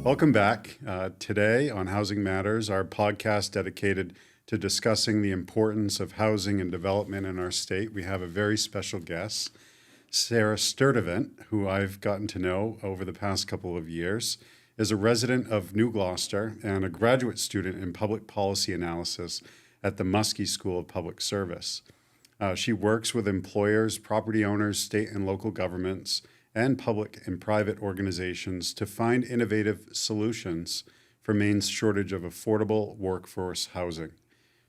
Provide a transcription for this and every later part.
Welcome back. Today on Housing Matters, our podcast dedicated to discussing the importance of housing and development in our state. We have a very special guest, Sarah Sturtevant, who I've gotten to know over the past couple of years, is a resident of New Gloucester and a graduate student in public policy analysis at the Muskie School of Public Service. She works with employers, property owners, state and local governments, and public and private organizations to find innovative solutions for Maine's shortage of affordable workforce housing.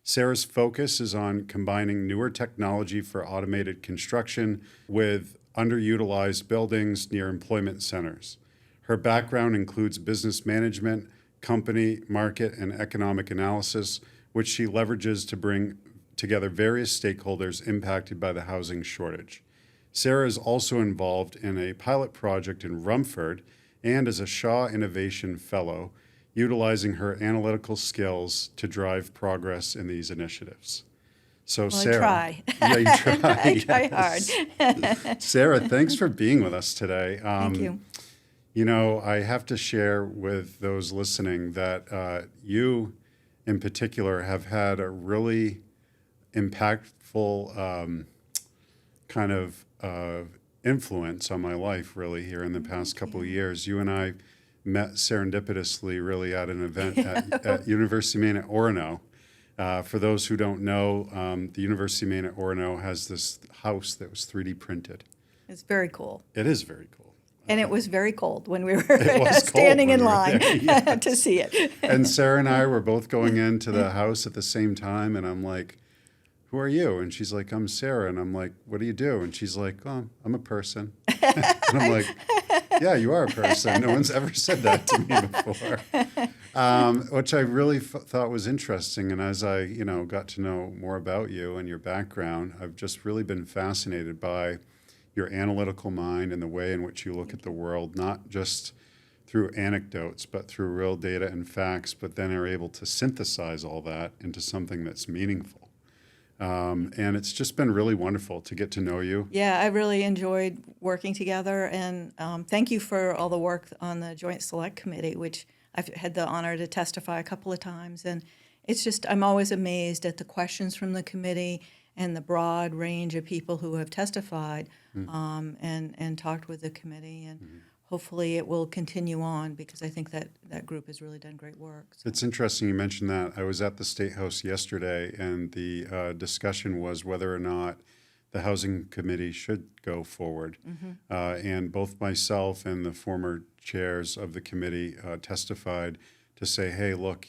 Sarah's focus is on combining newer technology for automated construction with underutilized buildings near employment centers. Her background includes business management, company, market, and economic analysis, which she leverages to bring together various stakeholders impacted by the housing shortage. Sarah is also involved in a pilot project in Rumford and is a Shaw Innovation Fellow, utilizing her analytical skills to drive progress in these initiatives. So, Sarah, I try. Yeah, you try. I try hard. Sarah, thanks for being with us today. Thank you. You know, I have to share with those listening that you, in particular, have had a really impactful kind of influence on my life, really, here in the past couple of years. You and I met serendipitously, really, at an event at University of Maine at Orono. For those who don't know, the University of Maine at Orono has this house that was 3D printed. It's very cool. It is very cool. And it was very cold when we were standing in line to see it. And Sarah and I were both going into the house at the same time, and I'm like, who are you? And she's like, I'm Sarah. And I'm like, what do you do? And she's like, oh, I'm a person. And I'm like, yeah, you are a person. No one's ever said that to me before, which I really thought was interesting. And as I, got to know more about you and your background, I've just really been fascinated by your analytical mind and the way in which you look at the world, not just through anecdotes, but through real data and facts, but then are able to synthesize all that into something that's meaningful. And it's just been really wonderful to get to know you. Yeah, I really enjoyed working together, and thank you for all the work on the Joint Select Committee, which I've had the honor to testify a couple of times. And it's just, I'm always amazed at the questions from the committee and the broad range of people who have testified and talked with the committee. And hopefully it will continue on, because I think that group has really done great work. So. It's interesting you mentioned that. I was at the State House yesterday, and the discussion was whether or not the Housing Committee should go forward. And both myself and the former chairs of the committee testified to say, hey, look,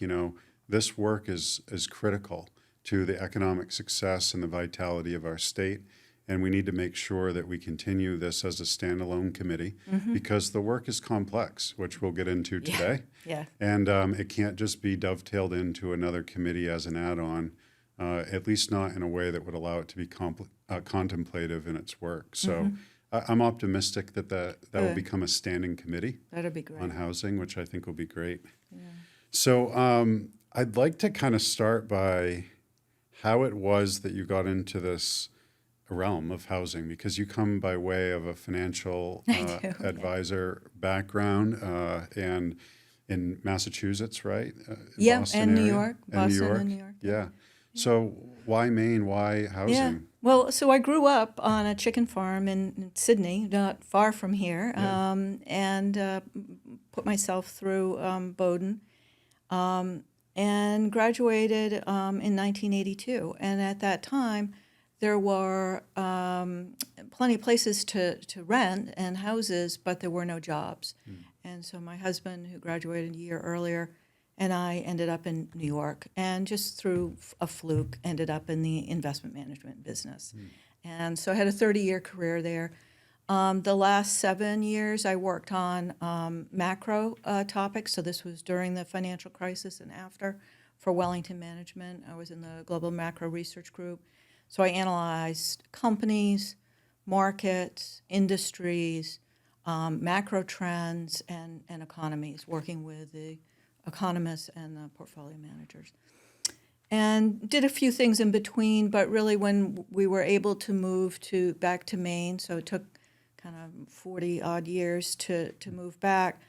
this work is critical to the economic success and the vitality of our state. And we need to make sure that we continue this as a standalone committee because the work is complex, which we'll get into today. Yeah. And it can't just be dovetailed into another committee as an add-on, at least not in a way that would allow it to be contemplative in its work. So I'm optimistic that will become a standing committee. That'd be great. On housing, which I think will be great. Yeah. So I'd like to kind of start by how it was that you got into this realm of housing, because you come by way of a financial advisor background and in Massachusetts, right? Yeah, Boston and area. New York, Boston and New York. Yeah. So why Maine? Why housing? Yeah. Well, so I grew up on a chicken farm in Sydney, not far from here, and put myself through Bowdoin and graduated in 1982. And at that time, there were plenty of places to rent and houses, but there were no jobs. And so my husband, who graduated a year earlier, and I ended up in New York, and just through a fluke ended up in the investment management business. And so I had a 30-year career there. The last 7 years I worked on macro topics, so this was during the financial crisis and after, for Wellington Management. I was in the Global Macro Research Group. So I analyzed companies, markets, industries, macro trends, and economies, working with the economists and the portfolio managers. And did a few things in between, but really when we were able to move back to Maine, so it took kind of 40-odd years to move back,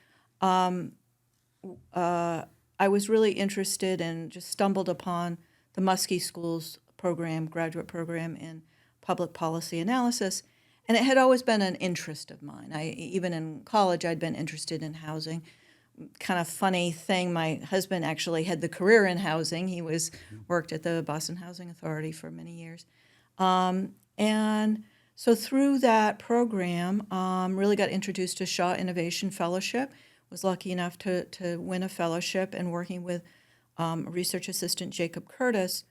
I was really interested and just stumbled upon the Muskie School's program, graduate program in public policy analysis, and it had always been an interest of mine. Even in college, I'd been interested in housing. Kind of funny thing, my husband actually had the career in housing. He worked at the Boston Housing Authority for many years. And so through that program, really got introduced to Shaw Innovation Fellowship, was lucky enough to win a fellowship, and working with research assistant Jacob Curtis,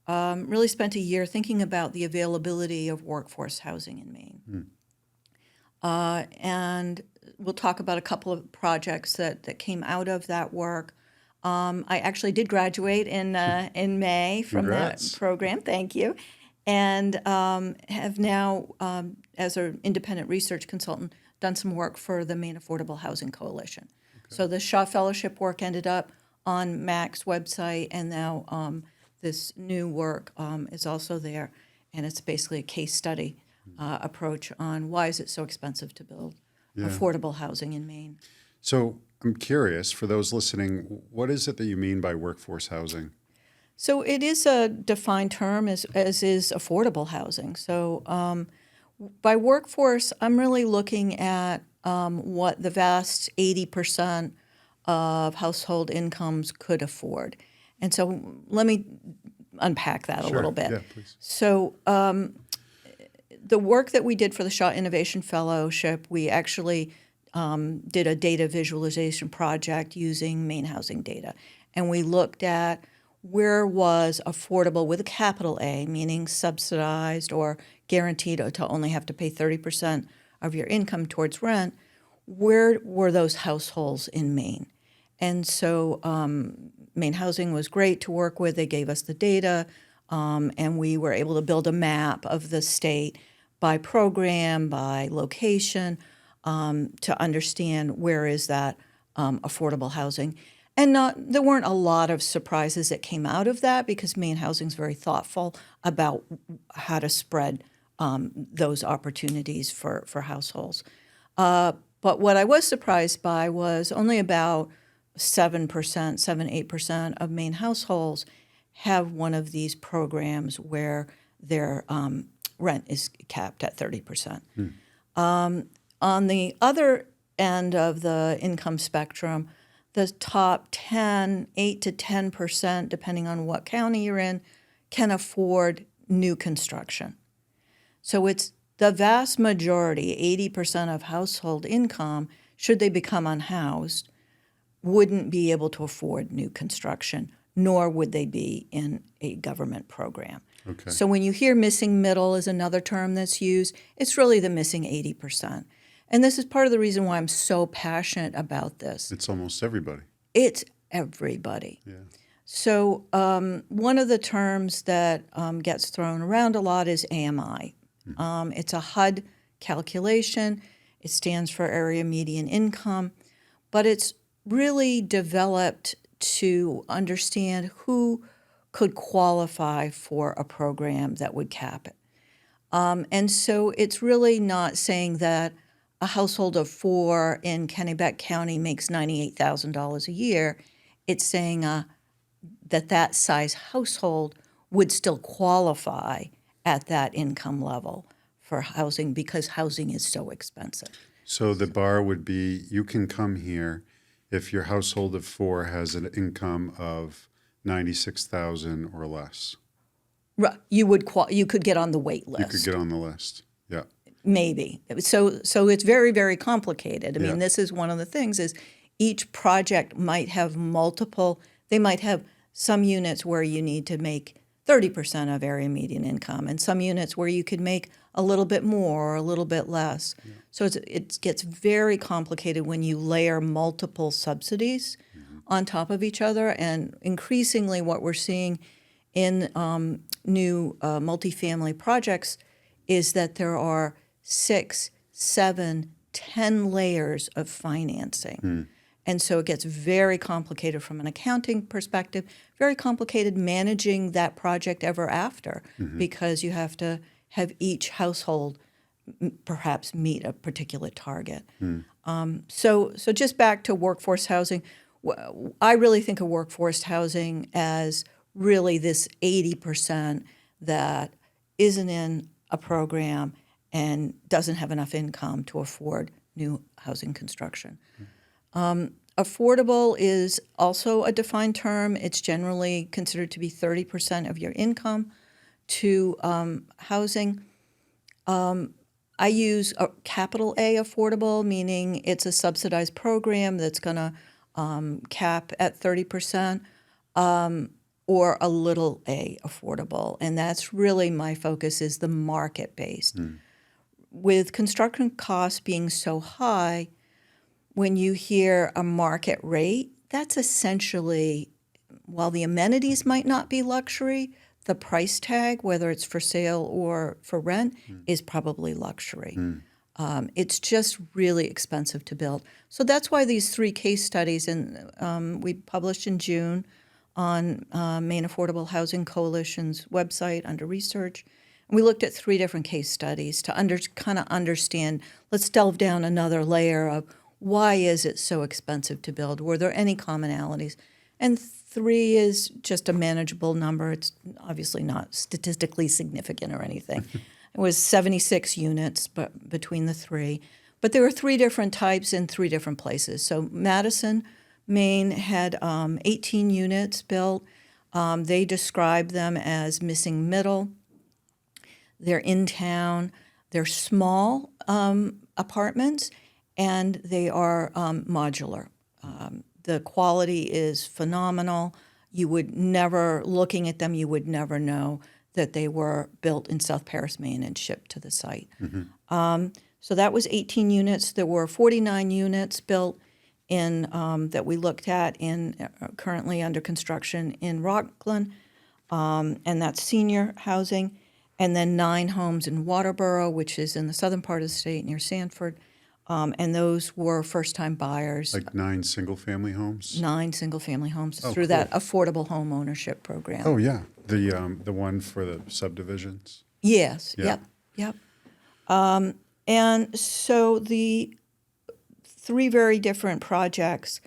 really spent a year thinking about the availability of workforce housing in Maine. And we'll talk about a couple of projects that came out of that work. I actually did graduate in May from Congrats. that program. Thank you. And have now, as an independent research consultant, done some work for the Maine Affordable Housing Coalition. Okay. So the Shaw Fellowship work ended up on MAC's website, and now this new work is also there, and it's basically a case study approach on why is it so expensive to build affordable housing in Maine. So I'm curious, for those listening, what is it that you mean by workforce housing? So it is a defined term, as is affordable housing. So by workforce, I'm really looking at what the vast 80% of household incomes could afford. And so let me unpack that a little bit. Yeah, please. So the work that we did for the Shaw Innovation Fellowship, we actually did a data visualization project using Maine housing data. And we looked at where was affordable with a capital A, meaning subsidized or guaranteed to only have to pay 30% of your income towards rent, where were those households in Maine? And so Maine Housing was great to work with. They gave us the data, and we were able to build a map of the state by program, by location, to understand where is that affordable housing. And there weren't a lot of surprises that came out of that, because Maine Housing is very thoughtful about how to spread those opportunities for households. But what I was surprised by was only about 7%, 8% of Maine households have one of these programs where their rent is capped at 30%. On the other end of the income spectrum, the top 10, 8 to 10%, depending on what county you're in, can afford new construction. So it's the vast majority, 80% of household income, should they become unhoused, wouldn't be able to afford new construction, nor would they be in a government program. Okay. So when you hear missing middle is another term that's used, it's really the missing 80%. And this is part of the reason why I'm so passionate about this. It's almost everybody. It's everybody. Yeah. So one of the terms that gets thrown around a lot is AMI. It's a HUD calculation. It stands for Area Median Income, but it's really developed to understand who could qualify for a program that would cap it. And so it's really not saying that a household of 4 in Kennebec County makes $98,000 a year. It's saying that size household would still qualify at that income level for housing, because housing is so expensive. So the bar would be, you can come here if your household of 4 has an income of $96,000 or less. Right. You could get on the wait list. You could get on the list. Yeah. Maybe. So it's very, very complicated. I mean, Yeah. this is one of the things is each project might have they might have some units where you need to make 30% of area median income, and some units where you could make a little bit more or a little bit less. Yeah. So it gets very complicated when you layer multiple subsidies on top of each other, and increasingly what we're seeing in new multifamily projects is that there are 6, 7, 10 layers of financing. And so it gets very complicated from an accounting perspective, very complicated managing that project ever after, because you have to have each household perhaps meet a particular target. So just back to workforce housing, I really think of workforce housing as really this 80% that isn't in a program and doesn't have enough income to afford new housing construction. Affordable is also a defined term. It's generally considered to be 30% of your income to housing. I use a capital A affordable, meaning it's a subsidized program that's going to cap at 30%, or a little a affordable. And that's really my focus, is the market-based. With construction costs being so high, when you hear a market rate, that's essentially, while the amenities might not be luxury, the price tag, whether it's for sale or for rent, is probably luxury. It's just really expensive to build. So that's why these 3 case studies, and we published in June on Maine Affordable Housing Coalition's website under research. And we looked at 3 different case studies to kind of understand, let's delve down another layer of why is it so expensive to build? Were there any commonalities? And 3 is just a manageable number. It's obviously not statistically significant or anything. It was 76 units between the 3. But there were 3 different types in 3 different places. So Madison, Maine had 18 units built. They describe them as missing middle. They're in town. They're small apartments, and they are modular. The quality is phenomenal. You would never, looking at them, you would never know that they were built in South Paris, Maine, and shipped to the site. So that was 18 units. There were 49 units built in that we looked at in currently under construction in Rockland, and that's senior housing, and then 9 homes in Waterboro, which is in the southern part of the state near Sanford, and those were first-time buyers. Like 9 single-family homes? 9 single-family homes through that affordable home ownership program. Oh, yeah. The one for the subdivisions? Yes. Yeah. Yep. And so the 3 very different projects,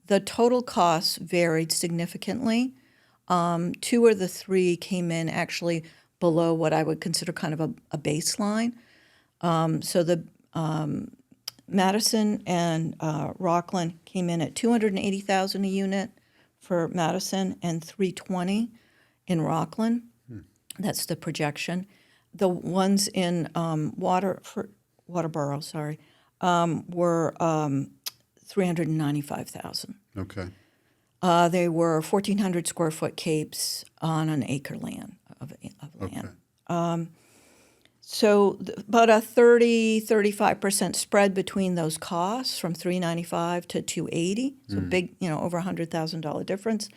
the total costs varied significantly. 2 of the 3 came in actually below what I would consider kind of a baseline. So the Madison and Rockland came in at $280,000 a unit for Madison and $320,000 in Rockland. That's the projection. The ones in Waterboro, were $395,000. Okay. They were 1,400 square foot capes on an acre land of land. Okay. So about a 35% spread between those costs from $395 to $280. So big, over $100,000 difference.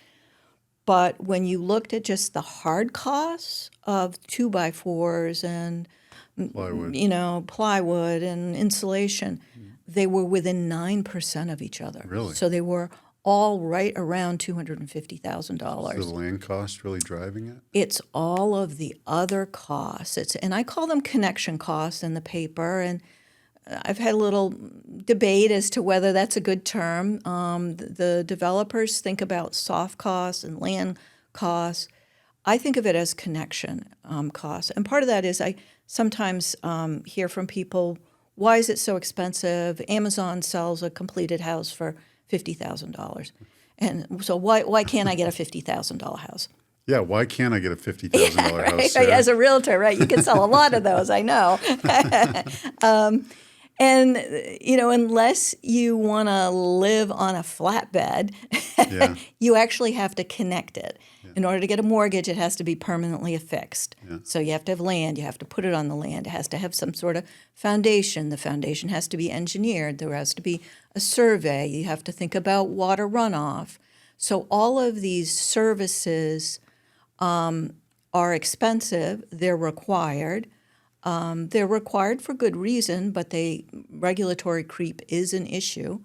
But when you looked at just the hard costs of 2x4s and plywood and insulation, they were within 9% of each other. Really? So they were all right around $250,000. Is the land cost really driving it? It's all of the other costs. And I call them connection costs in the paper. And I've had a little debate as to whether that's a good term. The developers think about soft costs and land costs. I think of it as connection costs. And part of that is I sometimes hear from people, why is it so expensive? Amazon sells a completed house for $50,000. And so why can't I get a $50,000 house? Yeah, why can't I get a $50,000 right, house? Sarah? As a realtor, right? You can sell a lot of those, I know. And, unless you want to live on a flatbed, you actually have to connect it. Yeah. In order to get a mortgage, it has to be permanently affixed. Yeah. So you have to have land. You have to put it on the land. It has to have some sort of foundation. The foundation has to be engineered. There has to be a survey. You have to think about water runoff. So all of these services are expensive. They're required. They're required for good reason, but regulatory creep is an issue,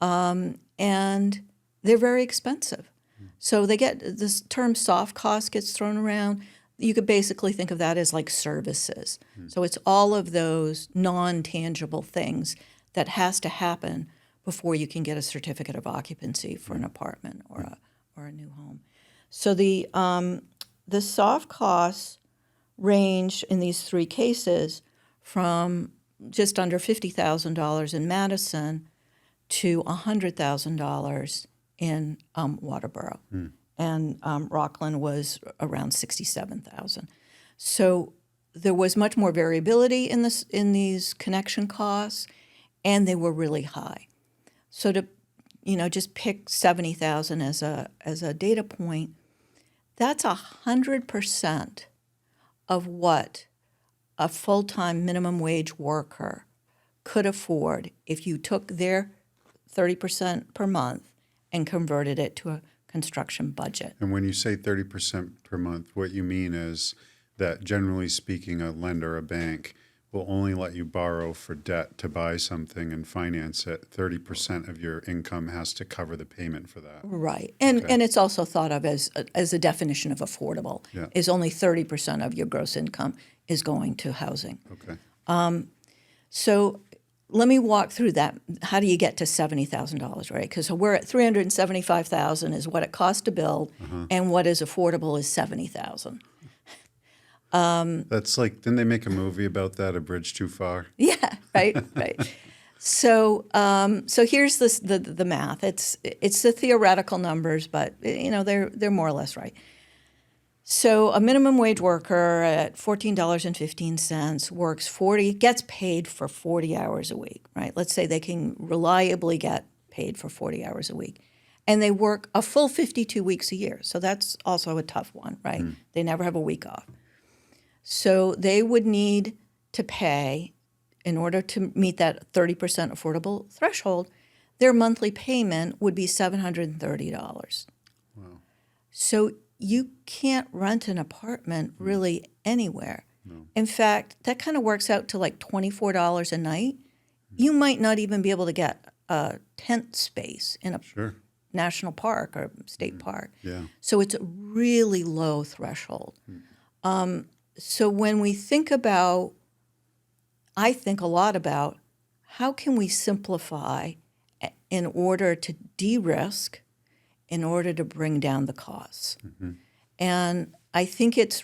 and they're very expensive. So they get this term soft cost gets thrown around. You could basically think of that as like services. So it's all of those non-tangible things that has to happen before you can get a certificate of occupancy for an apartment or a new home. So the soft costs range in these three cases from just under $50,000 in Madison to $100,000 in Waterboro, and Rockland was around $67,000. So there was much more variability in these connection costs, and they were really high. So to just pick $70,000 as a data point, that's 100% of what a full-time minimum wage worker could afford if you took their 30% per month and converted it to a construction budget. And when you say 30% per month, what you mean is that generally speaking, a lender, a bank, will only let you borrow for debt to buy something and finance it. 30% of your income has to cover the payment for that. Right. And it's also thought of as a definition of affordable, is only 30% of your gross income is going to housing. Okay. So let me walk through that. How do you get to $70,000, right? Because we're at $375,000 is what it costs to build, and what is affordable is $70,000. That's like, didn't they make a movie about that, A Bridge Too Far? Yeah, right. So here's the math. It's the theoretical numbers, but they're more or less right. So a minimum wage worker at $14.15 gets paid for 40 hours a week, right? Let's say they can reliably get paid for 40 hours a week. And they work a full 52 weeks a year. So that's also a tough one, right? They never have a week off. So they would need to pay, in order to meet that 30% affordable threshold, their monthly payment would be $730. Wow. So you can't rent an apartment really anywhere. No. In fact, that kind of works out to like $24 a night. You might not even be able to get a tent space in a national park or state park. Yeah. So it's a really low threshold. So when we think about, I think a lot about how can we simplify in order to de-risk, in order to bring down the costs. And I think it's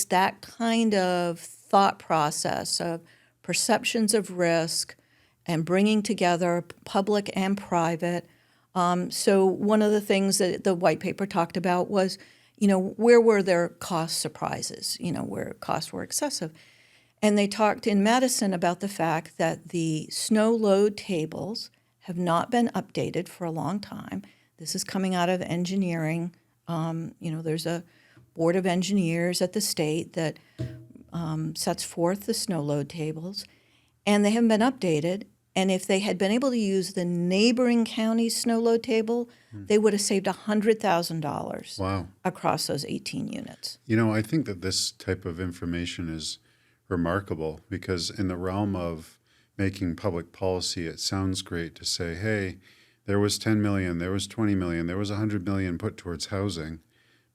that kind of thought process of perceptions of risk and bringing together public and private. So one of the things that the white paper talked about was, where were there cost surprises, where costs were excessive. And they talked in Madison about the fact that the snow load tables have not been updated for a long time. This is coming out of engineering. There's a board of engineers at the state that sets forth the snow load tables, and they haven't been updated. And if they had been able to use the neighboring county's snow load table, they would have saved $100,000 across those 18 units. I think that this type of information is remarkable because in the realm of making public policy, it sounds great to say, hey, there was 10 million, there was 20 million, there was 100 million put towards housing.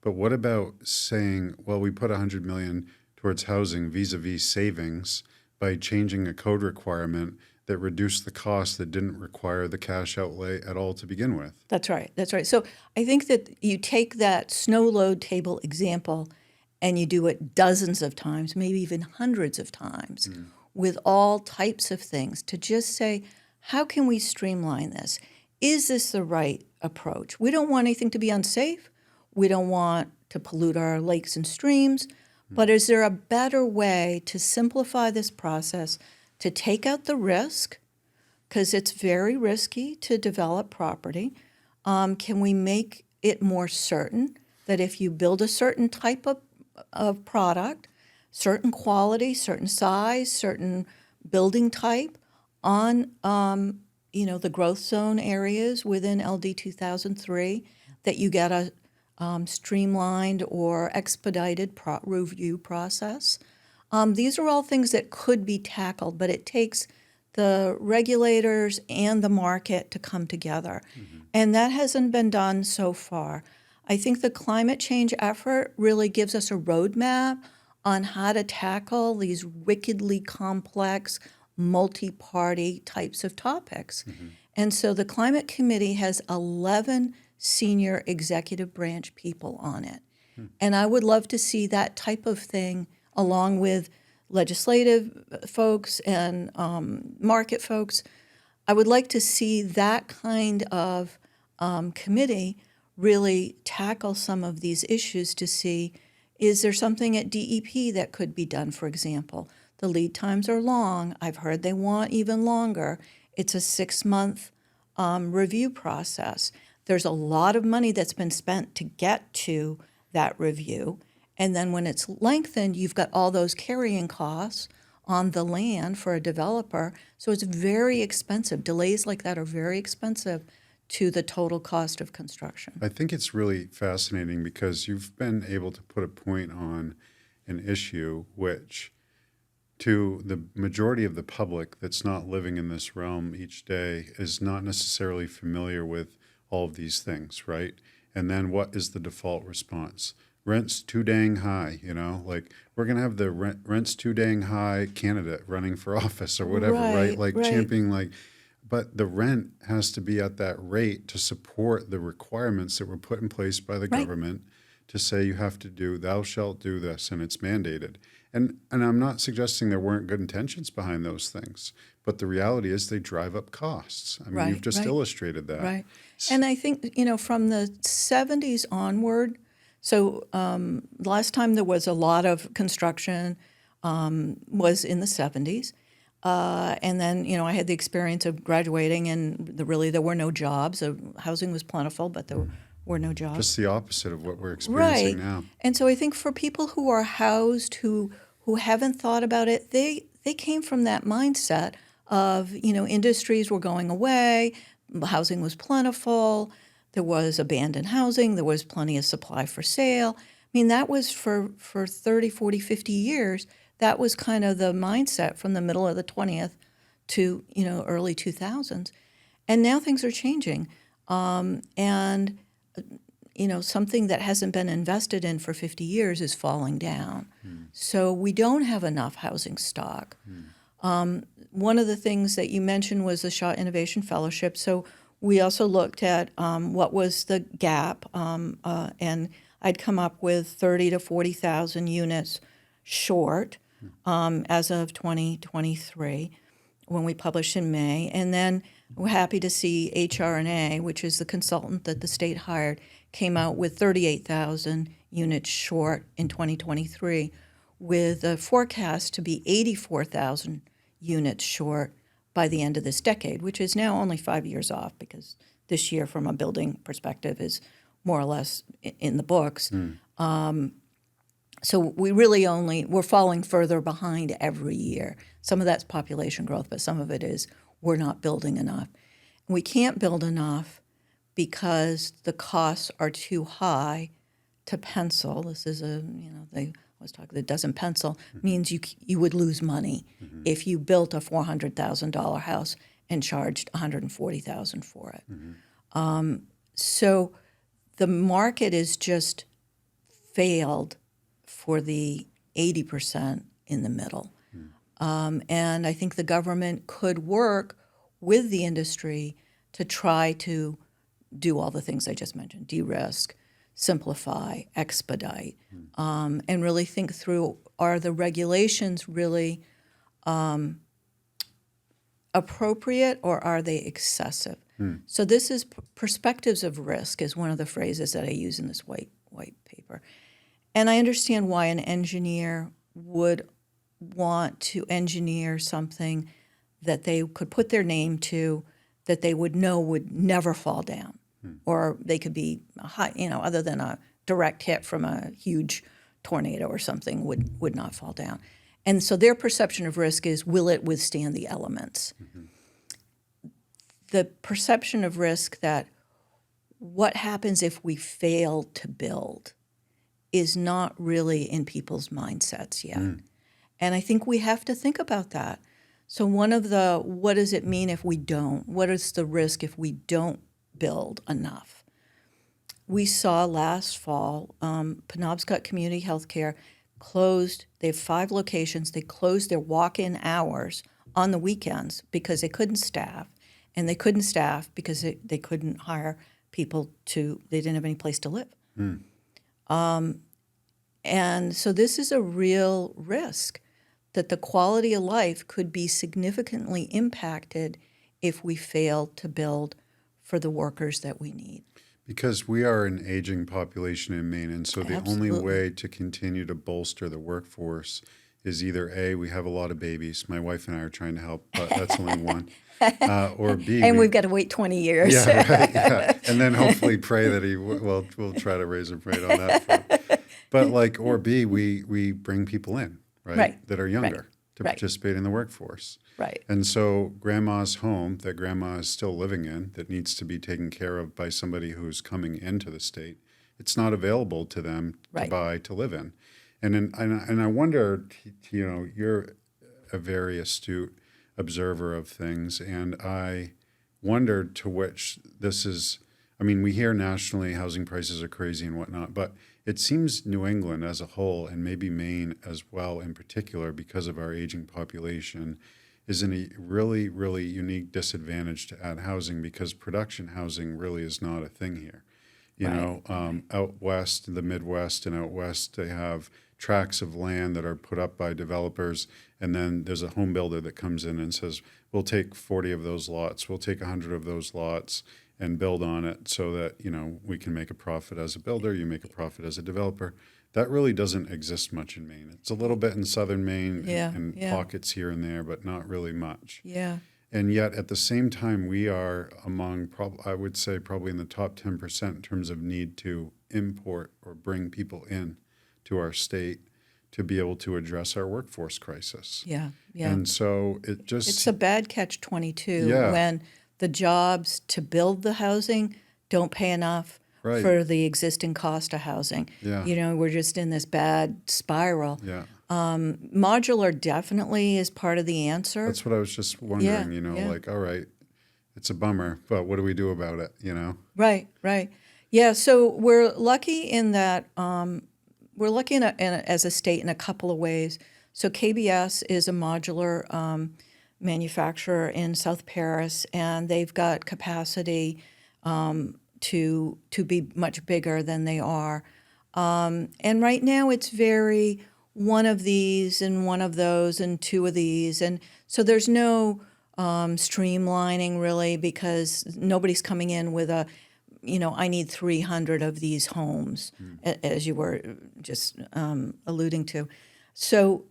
But what about saying, well, we put 100 million towards housing vis-a-vis savings by changing a code requirement that reduced the cost that didn't require the cash outlay at all to begin with? That's right. So I think that you take that snow load table example and you do it dozens of times, maybe even hundreds of times, with all types of things to just say, how can we streamline this? Is this the right approach? We don't want anything to be unsafe. We don't want to pollute our lakes and streams. But is there a better way to simplify this process, to take out the risk, because it's very risky to develop property? Can we make it more certain that if you build a certain type of product, certain quality, certain size, certain building type on the growth zone areas within LD 2003, that you get a streamlined or expedited review process? These are all things that could be tackled, but it takes the regulators and the market to come together. And that hasn't been done so far. I think the climate change effort really gives us a roadmap on how to tackle these wickedly complex, multi-party types of topics. And so the climate committee has 11 senior executive branch people on it. And I would love to see that type of thing along with legislative folks and market folks. I would like to see that kind of committee really tackle some of these issues to see, is there something at DEP that could be done, for example? The lead times are long. I've heard they want even longer. It's a 6-month review process. There's a lot of money that's been spent to get to that review. And then when it's lengthened, you've got all those carrying costs on the land for a developer. So it's very expensive. Delays like that are very expensive to the total cost of construction. I think it's really fascinating because you've been able to put a point on an issue which, to the majority of the public that's not living in this realm each day, is not necessarily familiar with all of these things, right? And then what is the default response? Rent's too dang high, like we're going to have the rent's too dang high candidate running for office or whatever, right? Like championing, but the rent has to be at that rate to support the requirements that were put in place by the government to say you have to do, thou shalt do this, and it's mandated. And I'm not suggesting there weren't good intentions behind those things, but the reality is they drive up costs. I mean, you've just illustrated that. Right. And I think, from the 70s onward, so last time there was a lot of construction was in the 70s. And then, I had the experience of graduating and there were no jobs. Housing was plentiful, but there were no jobs. Just the opposite of what we're experiencing now. And so I think for people who are housed, who haven't thought about it, they came from that mindset of, industries were going away, housing was plentiful, there was abandoned housing, there was plenty of supply for sale. I mean, that was for 30, 40, 50 years. That was kind of the mindset from the middle of the 20th to, early 2000s. And now things are changing. And something that hasn't been invested in for 50 years is falling down. So we don't have enough housing stock. One of the things that you mentioned was the Shaw Innovation Fellowship. So we also looked at what was the gap, and I'd come up with 30 to 40,000 units short as of 2023 when we published in May. And then we're happy to see HRNA, which is the consultant that the state hired, came out with 38,000 units short in 2023 with a forecast to be 84,000 units short by the end of this decade, which is now only 5 years off because this year from a building perspective is more or less in the books. So we're falling further behind every year. Some of that's population growth, but some of it is we're not building enough. And we can't build enough because the costs are too high to pencil. This is they always talk, that doesn't pencil means you would lose money if you built a $400,000 house and charged $140,000 for it. So the market is just failed for the 80% in the middle. And I think the government could work with the industry to try to do all the things I just mentioned, de-risk, simplify, expedite, and really think through, are the regulations really appropriate or are they excessive? So this is perspectives of risk is one of the phrases that I use in this white paper. And I understand why an engineer would want to engineer something that they could put their name to, that they would know would never fall down, or they could be high, other than a direct hit from a huge tornado or something would not fall down. And so their perception of risk is, will it withstand the elements? The perception of risk that what happens if we fail to build is not really in people's mindsets yet. And I think we have to think about that. So what does it mean if we don't? What is the risk if we don't build enough? We saw last fall, Penobscot Community Healthcare closed. They have 5 locations. They closed their walk-in hours on the weekends because they couldn't staff. and they couldn't staff because they couldn't hire people they didn't have any place to live. And so this is a real risk that the quality of life could be significantly impacted if we fail to build for the workers that we need. Because we are an aging population in Maine, and so the only way to continue to bolster the workforce is either A, we have a lot of babies. My wife and I are trying to help, but that's only one. Or B, and we've got to wait 20 years. Yeah, right. Yeah. And then hopefully pray that we'll try to raise and pray on that front. But or B, we bring people in, right? That are younger to participate in the workforce. Right. And so grandma's home that grandma is still living in that needs to be taken care of by somebody who's coming into the state, it's not available to them to buy to live in. And I wonder, you're a very astute observer of things, and I wondered to which this is. I mean, we hear nationally housing prices are crazy and whatnot, but it seems New England as a whole, and maybe Maine as well in particular, because of our aging population, is in a really, really unique disadvantage to add housing because production housing really is not a thing here. Out west, the Midwest and out west, they have tracts of land that are put up by developers, and then there's a home builder that comes in and says, we'll take 40 of those lots, we'll take 100 of those lots and build on it so that, we can make a profit as a builder, you make a profit as a developer. That really doesn't exist much in Maine. It's a little bit in southern Maine and pockets here and there, but not really much. Yeah. And yet at the same time, we are among, I would say, probably in the top 10% in terms of need to import or bring people in to our state to be able to address our workforce crisis. Yeah, yeah. And so it's a bad catch-22 when the jobs to build the housing don't pay enough for the existing cost of housing. Yeah. We're just in this bad spiral. Yeah. Modular definitely is part of the answer. That's what I was just wondering, all right, it's a bummer, but what do we do about it, Right. Yeah, so we're lucky in that as a state in a couple of ways. So KBS is a modular manufacturer in South Paris, and they've got capacity to be much bigger than they are. And right now it's very one of these and one of those and two of these. And so there's no streamlining really because nobody's coming in with I need 300 of these homes, as you were just alluding to. So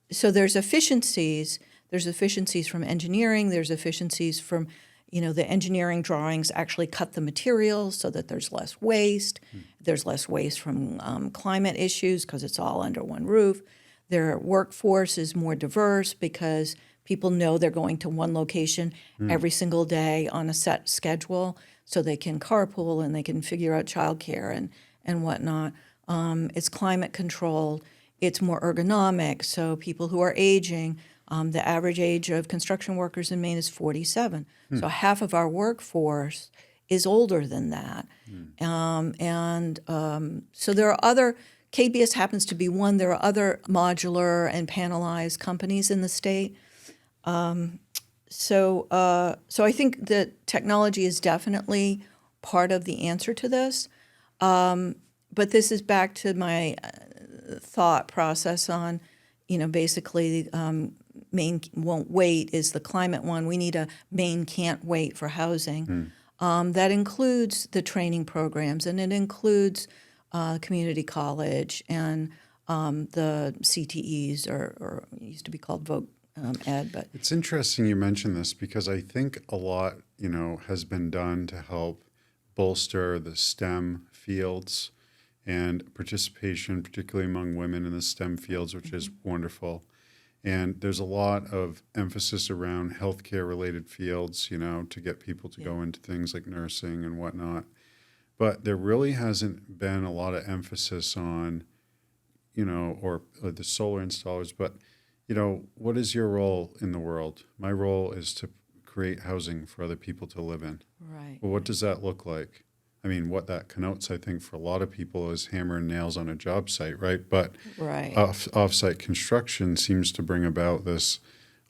there's efficiencies. There's efficiencies from engineering. There's efficiencies from the engineering drawings actually cut the materials so that there's less waste. There's less waste from climate issues because it's all under one roof. Their workforce is more diverse because people know they're going to one location every single day on a set schedule, so they can carpool and they can figure out childcare and whatnot. It's climate controlled. It's more ergonomic, so people who are aging, the average age of construction workers in Maine is 47. So half of our workforce is older than that. So there are other, KBS happens to be one, there are other modular and panelized companies in the state. So I think that technology is definitely part of the answer to this. But this is back to my thought process on, basically Maine won't wait is the climate one. We need a Maine can't wait for housing. That includes the training programs, and it includes community college and the CTEs, or it used to be called Voc Ed. But it's interesting you mention this because I think a lot, has been done to help bolster the STEM fields and participation, particularly among women in the STEM fields, which is wonderful. And there's a lot of emphasis around healthcare-related fields, to get people to go into things like nursing and whatnot. But there really hasn't been a lot of emphasis on, or the solar installers. But, what is your role in the world? My role is to create housing for other people to live in. Right. Well, what does that look like? I mean, what that connotes, I think, for a lot of people is hammer and nails on a job site, right? But off-site construction seems to bring about this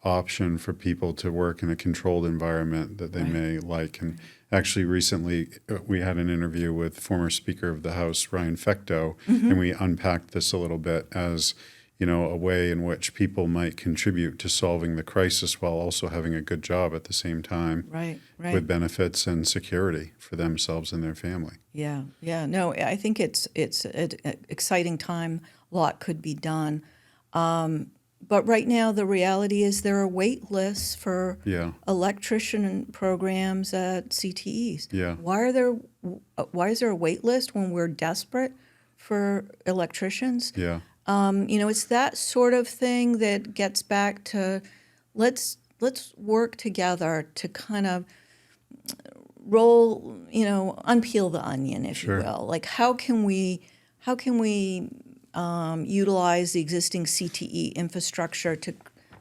option for people to work in a controlled environment that they may like. And actually, recently we had an interview with former Speaker of the House, Ryan Fecteau, and we unpacked this a little bit as, a way in which people might contribute to solving the crisis while also having a good job at the same time, Right. with benefits and security for themselves and their family. Yeah. No, I think it's an exciting time. A lot could be done. But right now, the reality is there are wait lists for electrician programs at CTEs. Yeah. Why is there a wait list when we're desperate for electricians? Yeah. It's that sort of thing that gets back to let's work together to kind of roll, unpeel the onion, if you will. Like how can we utilize the existing CTE infrastructure to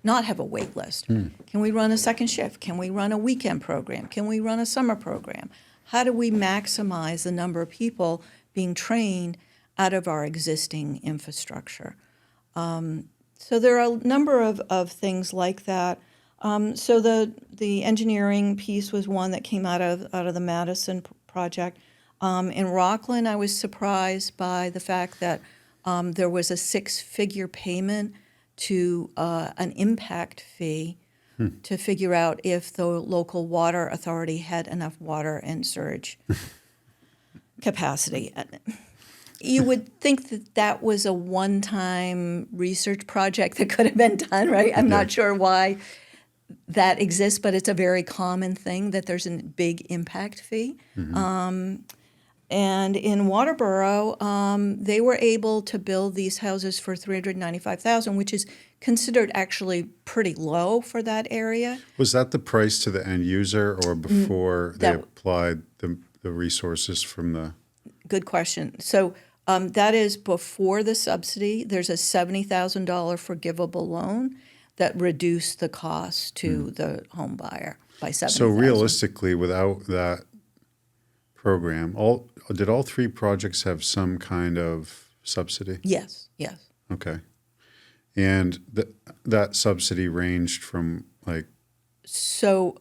not have a wait list? Can we run a second shift? Can we run a weekend program? Can we run a summer program? How do we maximize the number of people being trained out of our existing infrastructure? So there are a number of things like that. So the engineering piece was one that came out of the Madison project. In Rockland, I was surprised by the fact that there was a 6-figure payment to an impact fee to figure out if the local water authority had enough water and surge capacity. You would think that was a one-time research project that could have been done, right? I'm not sure why that exists, but it's a very common thing that there's a big impact fee. And in Waterboro, they were able to build these houses for $395,000, which is considered actually pretty low for that area. Was that the price to the end user or before they applied the resources from the... Good question. So that is before the subsidy. There's a $70,000 forgivable loan that reduced the cost to the home buyer by $70,000. So realistically, without that program, did all 3 projects have some kind of subsidy? Yes. Okay. And that subsidy ranged from like... So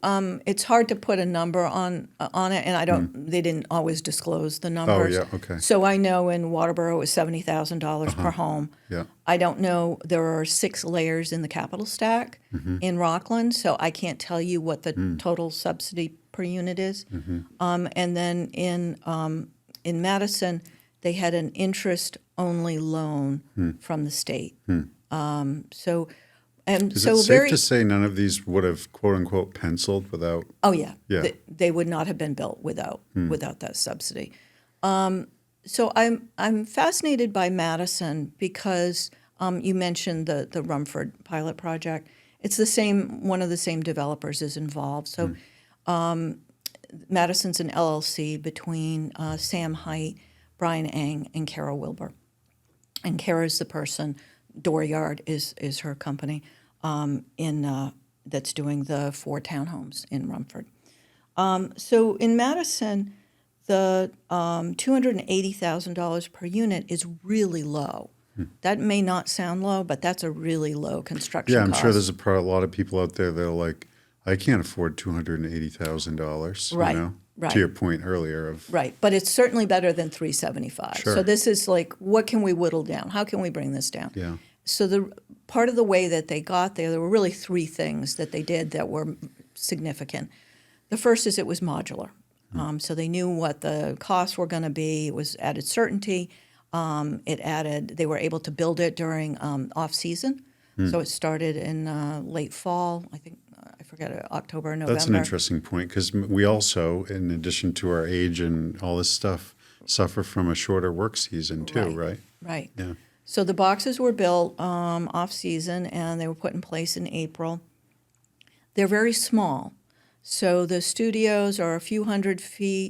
it's hard to put a number on it, and they didn't always disclose the numbers. Oh, yeah, okay. So I know in Waterboro it was $70,000 per home. Yeah. I don't know, there are 6 layers in the capital stack in Rockland, so I can't tell you what the total subsidy per unit is. And then in Madison, they had an interest-only loan from the state. Is it safe to say none of these would have, quote unquote, penciled without? Oh yeah. They would not have been built without that subsidy. So I'm fascinated by Madison because you mentioned the Rumford pilot project. It's one of the same developers is involved. So Madison's an LLC between Sam Height, Brian Eng, and Kara Wilbur. And Kara's the person. Dooryard is her company. That's doing the 4 townhomes in Rumford. So in Madison, the $280,000 per unit is really low. That may not sound low, but that's a really low construction cost. Yeah, I'm sure there's a lot of people out there that are like, I can't afford $280,000. Right. To your point earlier of... Right, but it's certainly better than $375. Sure. So this is like, what can we whittle down? How can we bring this down? Yeah. So the part of the way that they got there were really 3 things that they did that were significant. The first is it was modular. So they knew what the costs were going to be. It was added certainty. They were able to build it during off-season. So it started in late fall, I think, I forget, October, November. That's an interesting point because we also, in addition to our age and all this stuff, suffer from a shorter work season too, right? Right. Yeah. So the boxes were built off-season, and they were put in place in April. They're very small. So the studios are a few hundred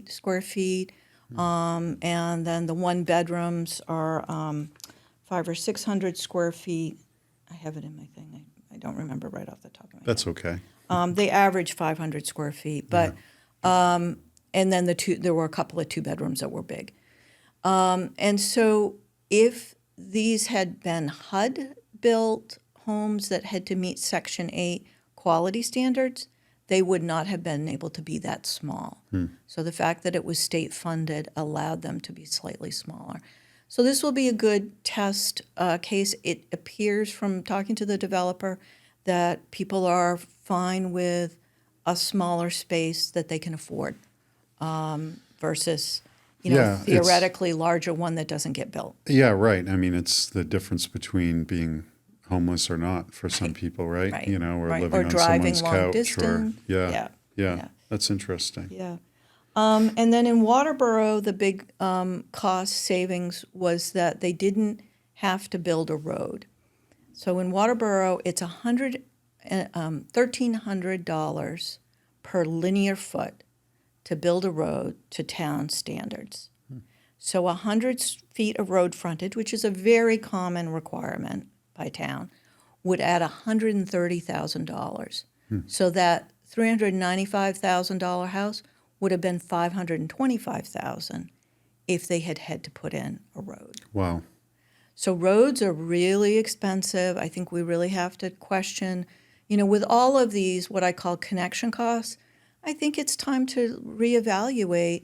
square feet, and then the 1-bedrooms are 500 or 600 square feet. I have it in my thing. I don't remember right off the top of my head. That's okay. They average 500 square feet, but and then there were a couple of 2-bedrooms that were big. And so if these had been HUD-built homes that had to meet Section 8 quality standards, they would not have been able to be that small. So the fact that it was state funded allowed them to be slightly smaller. So this will be a good test case. It appears from talking to the developer that people are fine with a smaller space that they can afford versus, Yeah, it's- theoretically larger one that doesn't get built. Yeah, right. I mean, it's the difference between being homeless or not for some people, right? Right, Or right. living Or on driving someone's long couch distance. or Yeah, yeah. That's interesting. Yeah. And then in Waterboro, the big cost savings was that they didn't have to build a road. So in Waterboro, it's $1,300 per linear foot to build a road to town standards. So 100 feet of road frontage, which is a very common requirement by town, would add $130,000. So that $395,000 house would have been $525,000 if they had to put in a road. Wow. So roads are really expensive. I think we really have to question, with all of these, what I call connection costs, I think it's time to reevaluate,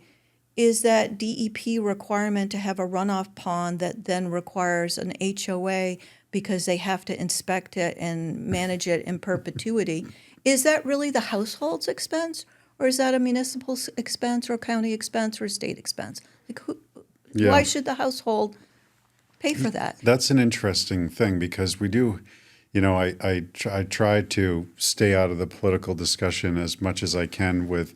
is that DEP requirement to have a runoff pond that then requires an HOA because they have to inspect it and manage it in perpetuity, is that really the household's expense? Or is that a municipal expense or a county expense or a state expense? Yeah. Why should the household pay for that? That's an interesting thing because we do, I try to stay out of the political discussion as much as I can with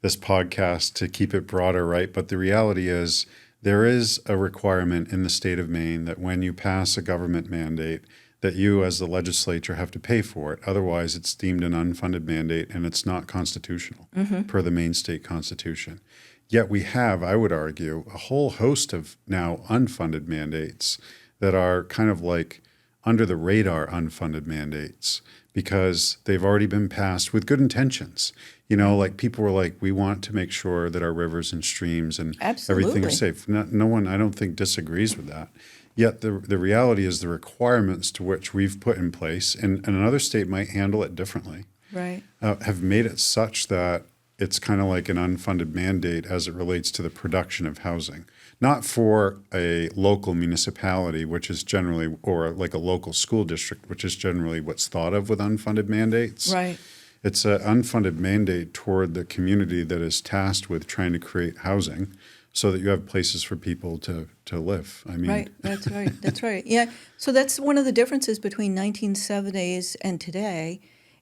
this podcast to keep it broader, right? But the reality is there is a requirement in the state of Maine that when you pass a government mandate, that you as the legislature have to pay for it. Otherwise, it's deemed an unfunded mandate and it's not constitutional per the Maine state constitution. Yet we have, I would argue, a whole host of now unfunded mandates that are kind of like under the radar unfunded mandates because they've already been passed with good intentions. Like people were like, we want to make sure that our rivers and streams and everything are safe. No one, I don't think, disagrees with that. Yet the reality is the requirements to which we've put in place, and another state might handle it differently, Right. Have made it such that it's kind of like an unfunded mandate as it relates to the production of housing. Not for a local municipality, which is generally, or like a local school district, which is generally what's thought of with unfunded mandates. Right. It's an unfunded mandate toward the community that is tasked with trying to create housing so that you have places for people to live. I mean, Right, that's right, that's right. Yeah, so that's one of the differences between 1970s and today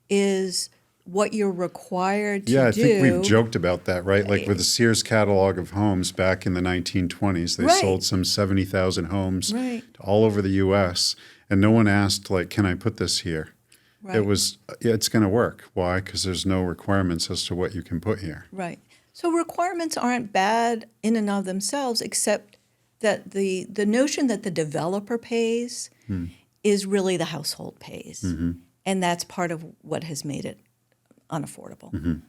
is what you're required to do. Yeah, I think we've joked about that, right? Like with the Sears catalog of homes back in the 1920s, they Right. sold some 70,000 homes Right. all over the U.S., and no one asked, like, can I put this here? Right. It was, it's going to work. Why? Because there's no requirements as to what you can put here. Right. So requirements aren't bad in and of themselves, except that the notion that the developer pays is really the household pays. And that's part of what has made it unaffordable.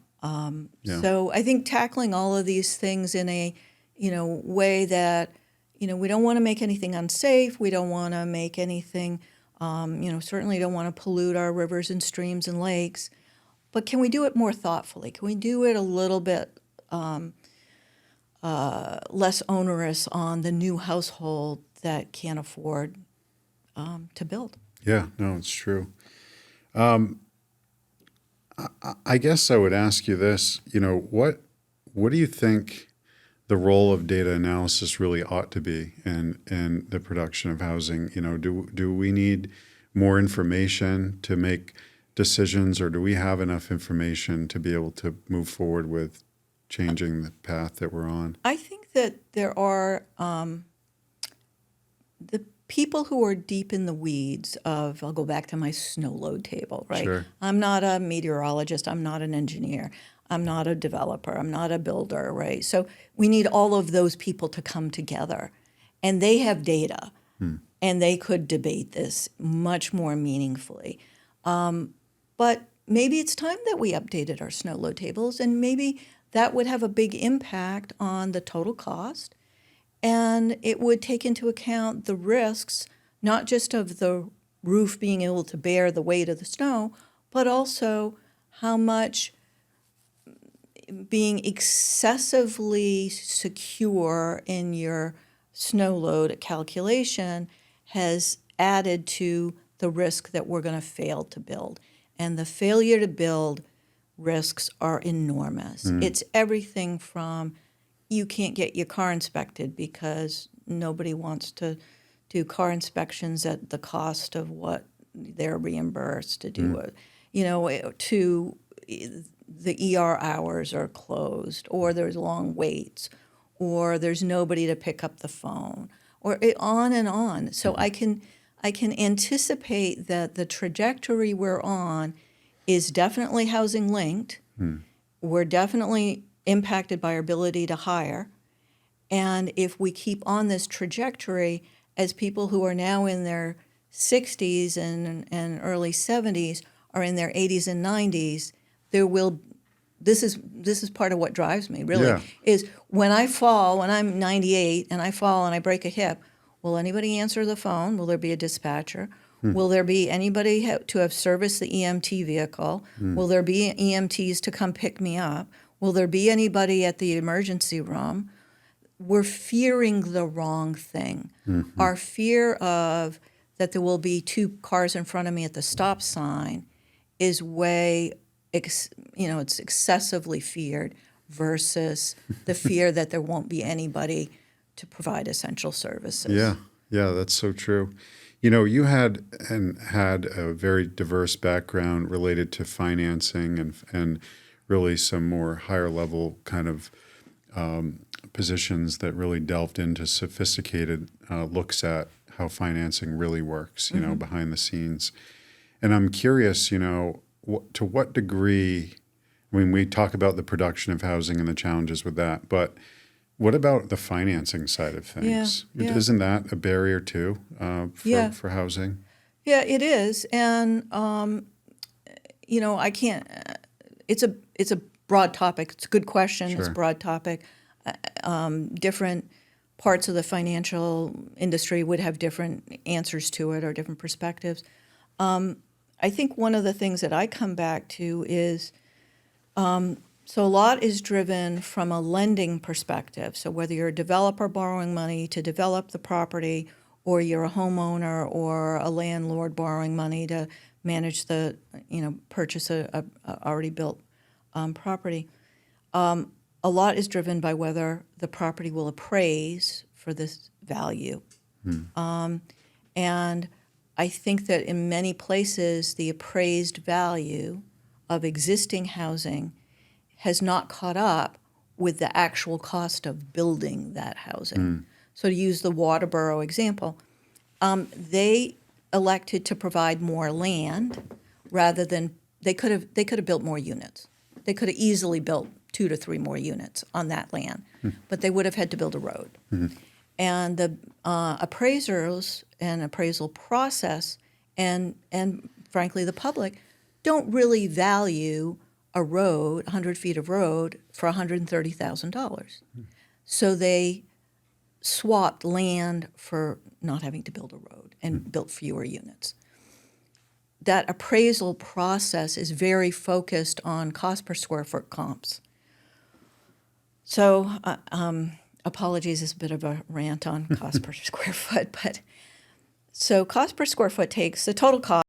Yeah. So I think tackling all of these things in a, way that, we don't want to make anything unsafe. We don't want to make anything, certainly don't want to pollute our rivers and streams and lakes. But can we do it more thoughtfully? Can we do it a little bit less onerous on the new household that can't afford to build? Yeah, no, it's true. I guess I would ask you this, what do you think the role of data analysis really ought to be in the production of housing? Do we need more information to make decisions, or do we have enough information to be able to move forward with changing the path that we're on? I think that there are the people who are deep in the weeds of, I'll go back to my snow load table, right? Sure. I'm not a meteorologist. I'm not an engineer. I'm not a developer. I'm not a builder, right? So we need all of those people to come together. And they have data. And they could debate this much more meaningfully. But maybe it's time that we updated our snow load tables, and maybe that would have a big impact on the total cost. And it would take into account the risks, not just of the roof being able to bear the weight of the snow, but also how much being excessively secure in your snow load calculation has added to the risk that we're going to fail to build. And the failure to build risks are enormous. It's everything from you can't get your car inspected because nobody wants to do car inspections at the cost of what they're reimbursed to do it, to the ER hours are closed, or there's long waits, or there's nobody to pick up the phone, or on and on. So I can anticipate that the trajectory we're on is definitely housing linked. We're definitely impacted by our ability to hire. And if we keep on this trajectory, as people who are now in their 60s and early 70s are in their 80s and 90s, this is part of what drives me, really, Yeah. is when I'm 98 and I fall and I break a hip, will anybody answer the phone? Will there be a dispatcher? Will there be anybody to have serviced the EMT vehicle? Will there be EMTs to come pick me up? Will there be anybody at the emergency room? We're fearing the wrong thing. Our fear of that there will be two cars in front of me at the stop sign is it's excessively feared versus the fear that there won't be anybody to provide essential services. Yeah, that's so true. You had a very diverse background related to financing and really some more higher level kind of positions that really delved into sophisticated looks at how financing really works, behind the scenes. And I'm curious, to what degree, we talk about the production of housing and the challenges with that, but what about the financing side of things? Yeah. Isn't that a barrier too for housing? Yeah, it is. And, I can't, it's a broad topic. It's a good question. Sure. It's a broad topic. Different parts of the financial industry would have different answers to it or different perspectives. I think one of the things that I come back to is, so a lot is driven from a lending perspective. So whether you're a developer borrowing money to develop the property, or you're a homeowner or a landlord borrowing money to manage purchase a already built property. A lot is driven by whether the property will appraise for this value. And I think that in many places, the appraised value of existing housing has not caught up with the actual cost of building that housing. So to use the Waterboro example, they elected to provide more land rather than they could have built more units. They could have easily built 2 to 3 more units on that land, but they would have had to build a road. And the appraisers and appraisal process and frankly the public don't really value a road, 100 feet of road, for $130,000. So they swapped land for not having to build a road and built fewer units. That appraisal process is very focused on cost per square foot comps. So apologies, it's a bit of a rant on cost per square foot, but so cost per square foot takes the total cost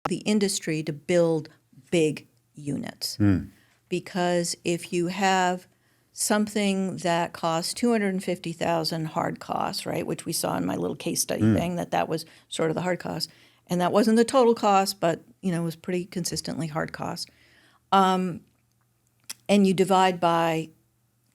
the industry to build big units. Because if you have something that costs $250,000 hard costs, right, which we saw in my little case study thing, that was sort of the hard cost, and that wasn't the total cost, but it was pretty consistently hard cost. And you divide by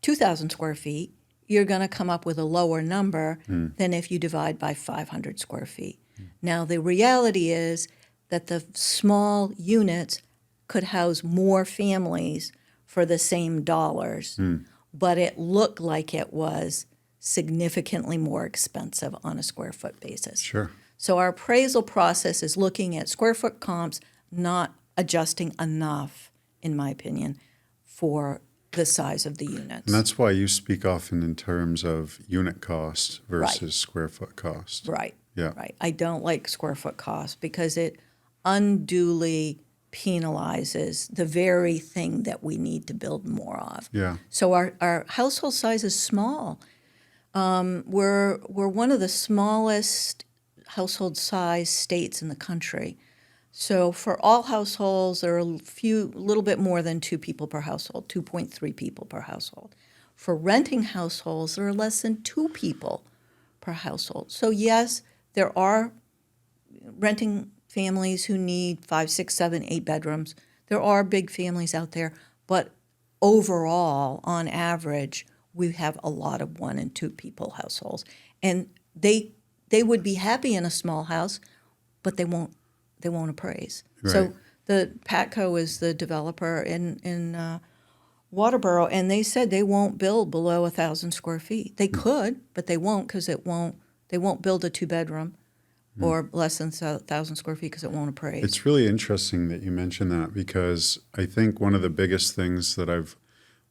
2,000 square feet, you're going to come up with a lower number than if you divide by 500 square feet. Now, the reality is that the small units could house more families for the same dollars, but it looked like it was significantly more expensive on a square foot basis. Sure. So our appraisal process is looking at square foot comps, not adjusting enough, in my opinion, for the size of the units. And that's why you speak often in terms of unit cost versus Right. square foot cost. Right. Yeah. Right. I don't like square foot cost because it unduly penalizes the very thing that we need to build more of. Yeah. So our household size is small. We're one of the smallest household size states in the country. So for all households, there are a little bit more than 2 people per household, 2.3 people per household. For renting households, there are less than 2 people per household. So yes, there are renting families who need 5, 6, 7, 8 bedrooms. There are big families out there, but overall, on average, we have a lot of 1 and 2 people households, and they would be happy in a small house, but they won't appraise. Right. So the Patco is the developer in Waterboro, and they said they won't build below 1,000 square feet. They could, but they won't because they won't build a 2-bedroom or less than 1,000 square feet because it won't appraise. It's really interesting that you mention that because I think one of the biggest things that I've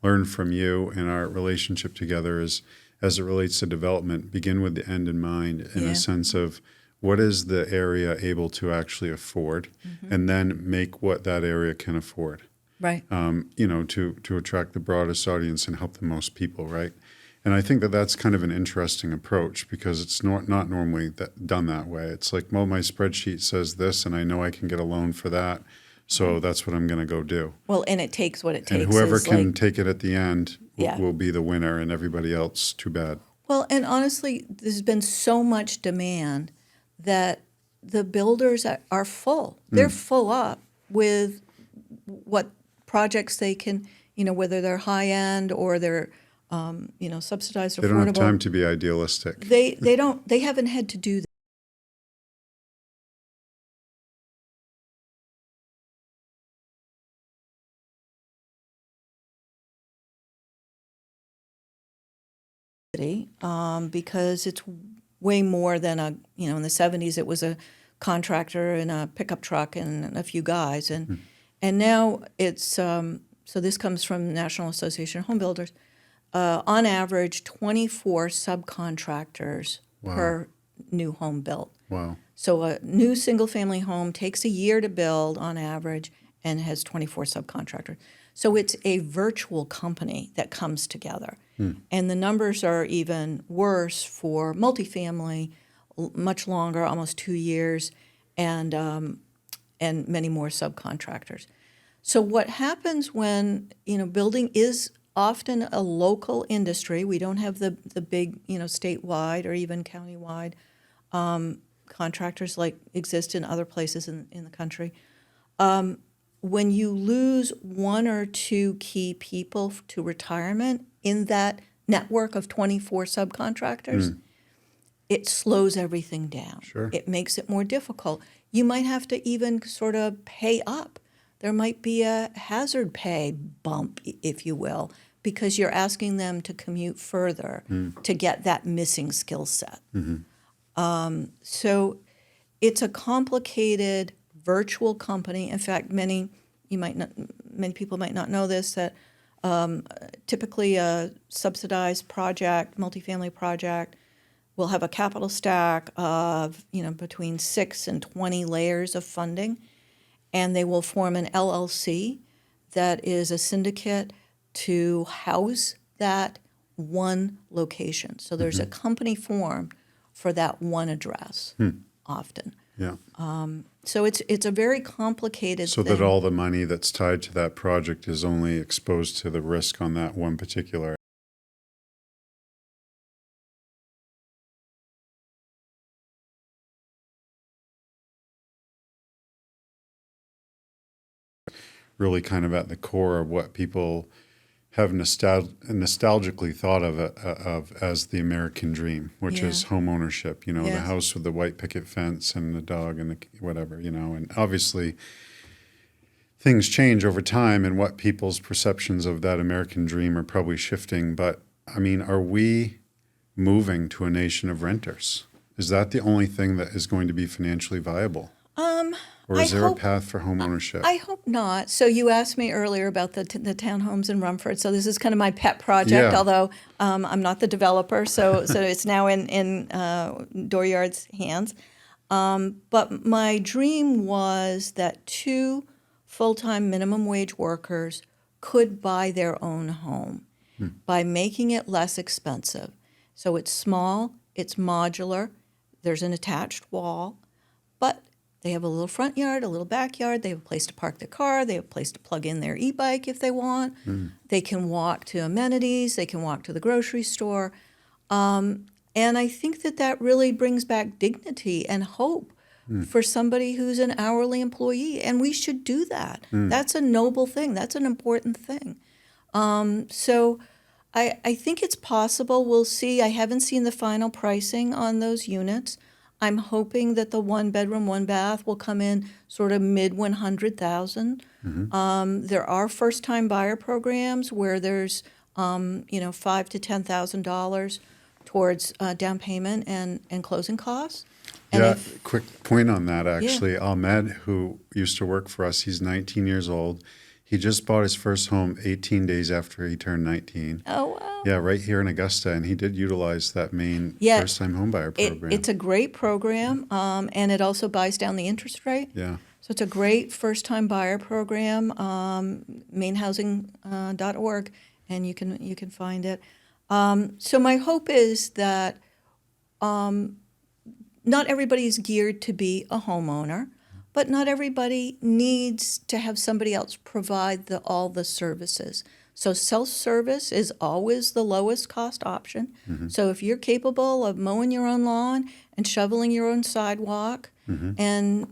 learned from you in our relationship together is, as it relates to development, begin with the end in mind in Yeah. a sense of what is the area able to actually afford, and then make what that area can afford. Right. To attract the broadest audience and help the most people, right? And I think that that's kind of an interesting approach because it's not normally done that way. It's like, well, my spreadsheet says this, and I know I can get a loan for that, so that's what I'm going to go do. Well, and it takes what it takes. And whoever is can like, take it at the end Yeah. will be the winner, and everybody else, too bad. Well, and honestly, there's been so much demand that the builders are full. They're full up with what projects they can, whether they're high end or they're, subsidized or They affordable. don't have time to be idealistic. They haven't had to do that. Because it's way more than in the 70s it was a contractor and a pickup truck and a few guys, and now it's so this comes from the National Association of Home Builders. On average, 24 subcontractors per new home built. Wow. So a new single-family home takes a year to build on average and has 24 subcontractors. So it's a virtual company that comes together. And the numbers are even worse for multifamily, much longer, almost 2 years, and many more subcontractors. So what happens when, building is often a local industry. We don't have the big, statewide or even countywide contractors like exist in other places in the country. When you lose 1 or 2 key people to retirement in that network of 24 subcontractors, it slows everything down. Sure. It makes it more difficult. You might have to even sort of pay up. There might be a hazard pay bump, if you will, because you're asking them to commute further to get that missing skill set. So it's a complicated virtual company. In fact, many people might not know this, that typically a subsidized project, multifamily project, will have a capital stack of between 6 and 20 layers of funding, and they will form an LLC that is a syndicate to house that one location. So there's a company formed for that one address often. Yeah. So it's a very complicated So thing. that all the money that's tied to that project is only exposed to the risk on that one particular. Really kind of at the core of what people have nostalgically thought of as the American dream, which is home ownership, the Yes. house with the white picket fence and the dog and the whatever, and obviously things change over time and what people's perceptions of that American dream are probably shifting. But I mean, are we moving to a nation of renters? Is that the only thing that is going to be financially viable? Or I is there a hope- path for home ownership? I hope not. So you asked me earlier about the townhomes in Rumford. So this is kind of my pet project, Yeah. although I'm not the developer. So it's now in Dooryard's hands. But my dream was that 2 full-time minimum wage workers could buy their own home by making it less expensive. So it's small, it's modular, there's an attached wall, but they have a little front yard, a little backyard, they have a place to park their car, they have a place to plug in their e-bike if they want, they can walk to amenities, they can walk to the grocery store. And I think that really brings back dignity and hope for somebody who's an hourly employee. And we should do that. That's a noble thing. That's an important thing. So I think it's possible. We'll see. I haven't seen the final pricing on those units. I'm hoping that the 1-bedroom, 1-bath will come in sort of mid 100,000. There are first-time buyer programs where there's $5,000 to $10,000 towards down payment and closing costs. And Yeah, if- quick point on that, actually. Ahmed, who used to work for us, he's 19 years old. He just bought his first home 18 days after he turned 19. Oh, wow. Yeah, right here in Augusta, and he did utilize that Maine Yeah, first-time homebuyer program. It's a great program, and it also buys down the interest rate. Yeah. So it's a great first-time buyer program, mainehousing.org, and you can find it. So my hope is that not everybody's geared to be a homeowner, but not everybody needs to have somebody else provide all the services. So self-service is always the lowest cost option. So if you're capable of mowing your own lawn and shoveling your own sidewalk and,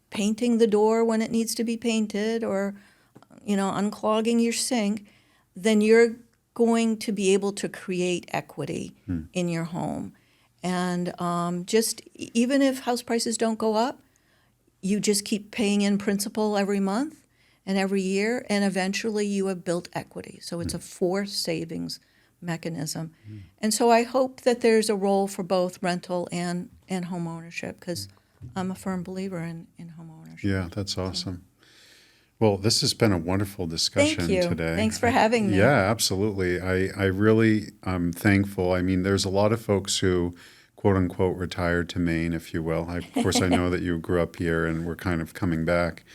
painting the door when it needs to be painted or, unclogging your sink, then you're going to be able to create equity in your home. And even if house prices don't go up, you just keep paying in principal every month and every year, and eventually you have built equity. So it's a forced savings mechanism. And so I hope that there's a role for both rental and home ownership, because I'm a firm believer in home ownership. Yeah, that's awesome. Well, this has been a wonderful discussion Thank you. today. Thanks for having me. Yeah, absolutely. I really am thankful. I mean, there's a lot of folks who, quote unquote, retired to Maine, if you will. Of course, I know that you grew up here and were kind of coming back.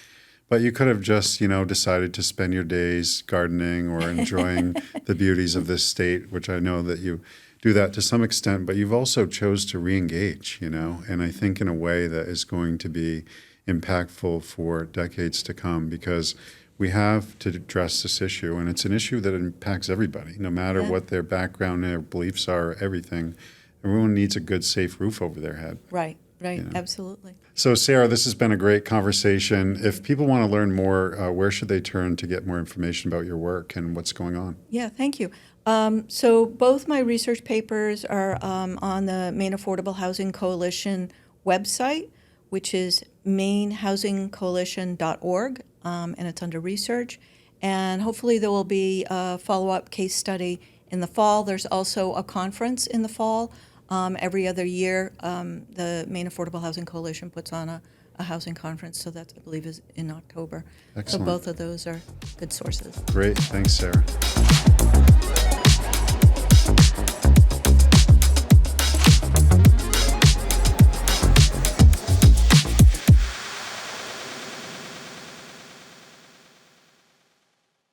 But you could have just, decided to spend your days gardening or enjoying the beauties of this state, which I know that you do that to some extent. But you've also chose to re-engage, and I think in a way that is going to be impactful for decades to come, because we have to address this issue, and it's an issue that impacts everybody, no matter what their background, their beliefs are, everything. Everyone needs a good, safe roof over their head. Right, absolutely. So, Sarah, this has been a great conversation. If people want to learn more, where should they turn to get more information about your work and what's going on? Yeah, thank you. So both my research papers are on the Maine Affordable Housing Coalition website, which is mainehousingcoalition.org, and it's under research. And hopefully there will be a follow-up case study in the fall. There's also a conference in the fall. Every other year, the Maine Affordable Housing Coalition puts on a housing conference, so that, I believe, is in October. Excellent. So both of those are good sources. Great. Thanks, Sarah.